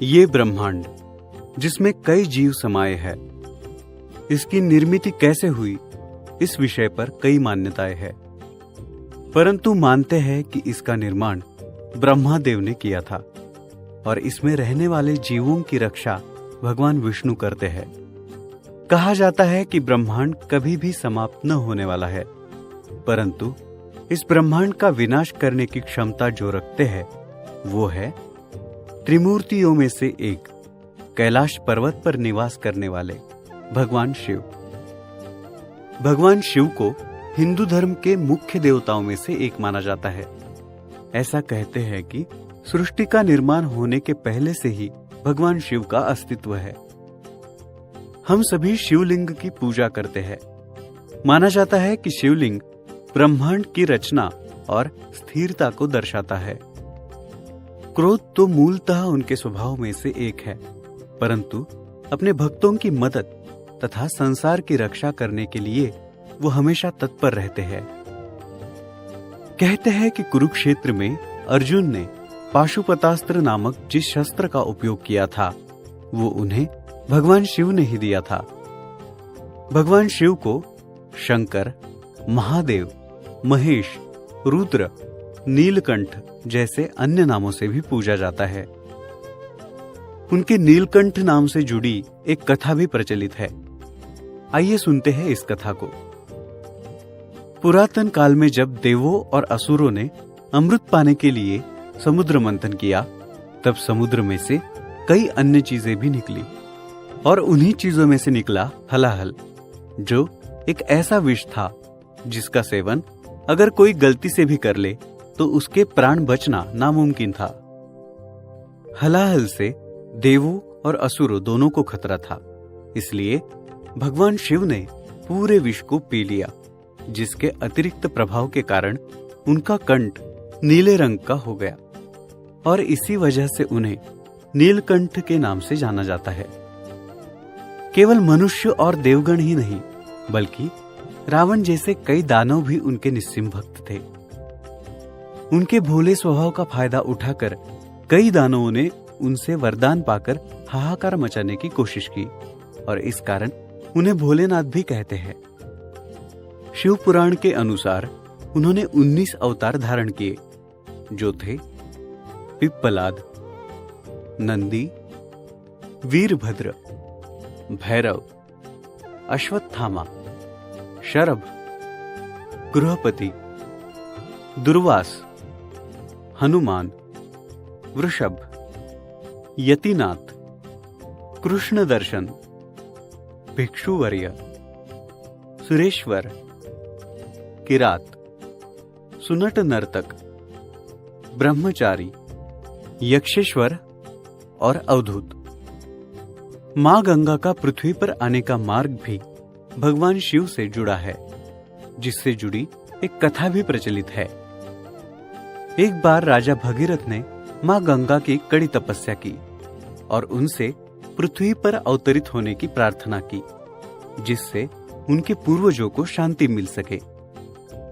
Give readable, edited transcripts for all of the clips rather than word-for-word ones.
ये ब्रह्मांड जिसमें कई जीव समाये है, इसकी निर्मिति कैसे हुई, इस विषय पर कई मान्यताएं हैं। परंतु मानते हैं कि इसका निर्माण ब्रह्मा देव ने किया था और इसमें रहने वाले जीवों की रक्षा भगवान विष्णु करते हैं। कहा जाता है कि ब्रह्मांड कभी भी समाप्त न होने वाला है, परंतु इस ब्रह्मांड का विनाश करने की क्षमता जो रखते हैं वो है त्रिमूर्तियों में से एक कैलाश पर्वत पर निवास करने वाले भगवान शिव। भगवान शिव को हिंदू धर्म के मुख्य देवताओं में से एक माना जाता है। ऐसा कहते हैं कि सृष्टि का निर्माण होने के पहले से ही भगवान शिव का अस्तित्व है। हम सभी शिवलिंग की पूजा करते हैं। माना जाता है कि शिवलिंग ब्रह्मांड की रचना और स्थिरता को दर्शाता है। क्रोध तो मूलतः उनके स्वभाव में से एक है, परंतु अपने भक्तों की मदद तथा संसार की रक्षा करने के लिए वो हमेशा तत्पर रहते हैं। कहते हैं कि कुरुक्षेत्र में अर्जुन ने पाशुपतास्त्र नामक जिस शस्त्र का उपयोग किया था वो उन्हें भगवान शिव ने ही दिया था। भगवान शिव को शंकर, महादेव, महेश, रुद्र, नीलकंठ जैसे अन्य नामों से भी पूजा जाता है। उनके नीलकंठ नाम से जुड़ी एक कथा भी प्रचलित है। आइए सुनते हैं इस कथा को। पुरातन काल में जब देवों और असुरों ने अमृत पाने के लिए समुद्र मंथन किया, तब समुद्र में से कई अन्य चीजें भी निकली और उन्हीं चीजों में से निकला हलाहल, जो एक ऐसा विष था जिसका सेवन अगर कोई गलती से भी कर ले तो उसके प्राण बचना नामुमकिन था। हलाहल से देवों और असुरों दोनों को खतरा था, इसलिए भगवान शिव ने पूरे विष को पी लिया, जिसके अतिरिक्त प्रभाव के कारण उनका कंठ नीले रंग का हो गया और इसी वजह से उन्हें नीलकंठ के नाम से जाना जाता है। केवल मनुष्य और देवगण ही नहीं, बल्कि रावण जैसे कई दानव भी उनके निस्सीम भक्त थे। उनके भोले स्वभाव का फायदा उठाकर कई दानवों ने उनसे वरदान पाकर हाहाकार मचाने की कोशिश की और इस कारण उन्हें भोलेनाथ भी कहते हैं। शिव पुराण के अनुसार उन्होंने 19 अवतार धारण किए, जो थे पिप्पलाद, नंदी, वीरभद्र, भैरव, अश्वत्थामा, शरभ, गृहपति, दुर्वास, हनुमान, वृषभ, यतिनाथ, कृष्ण दर्शन, भिक्षुवर्य, सुरेश्वर, किरात, सुनट नर्तक, ब्रह्मचारी, यक्षेश्वर और अवधूत। मां गंगा का पृथ्वी पर आने का मार्ग भी भगवान शिव से जुड़ा है, जिससे जुड़ी एक कथा भी प्रचलित है। एक बार राजा भगीरथ ने मां गंगा की कड़ी तपस्या की और उनसे पृथ्वी पर अवतरित होने की प्रार्थना की, जिससे उनके पूर्वजों को शांति मिल सके।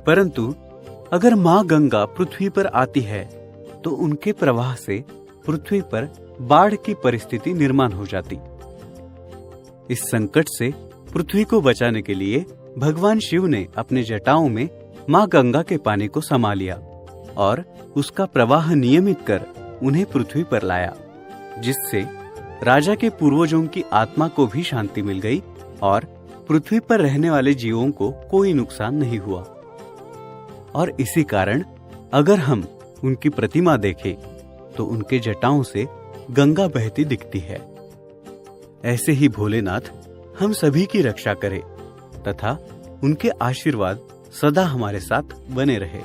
परंतु अगर मां गंगा पृथ्वी पर आती है तो उनके प्रवाह से पृथ्वी पर बाढ़ की परिस्थिति निर्माण हो जाती। इस संकट से पृथ्वी को बचाने के लिए भगवान शिव ने अपने जटाओं में मां गंगा के पानी को समा लिया और उसका प्रवाह नियमित कर उन्हें पृथ्वी पर लाया, जिससे राजा के पूर्वजों की आत्मा को भी शांति मिल गई और पृथ्वी पर रहने वाले जीवों को कोई नुकसान नहीं हुआ। और इसी कारण अगर हम उनकी प्रतिमा देखें तो उनके जटाओं से गंगा बहती दिखती है। ऐसे ही भोलेनाथ हम सभी की रक्षा करे तथा उनके आशीर्वाद सदा हमारे साथ बने रहे।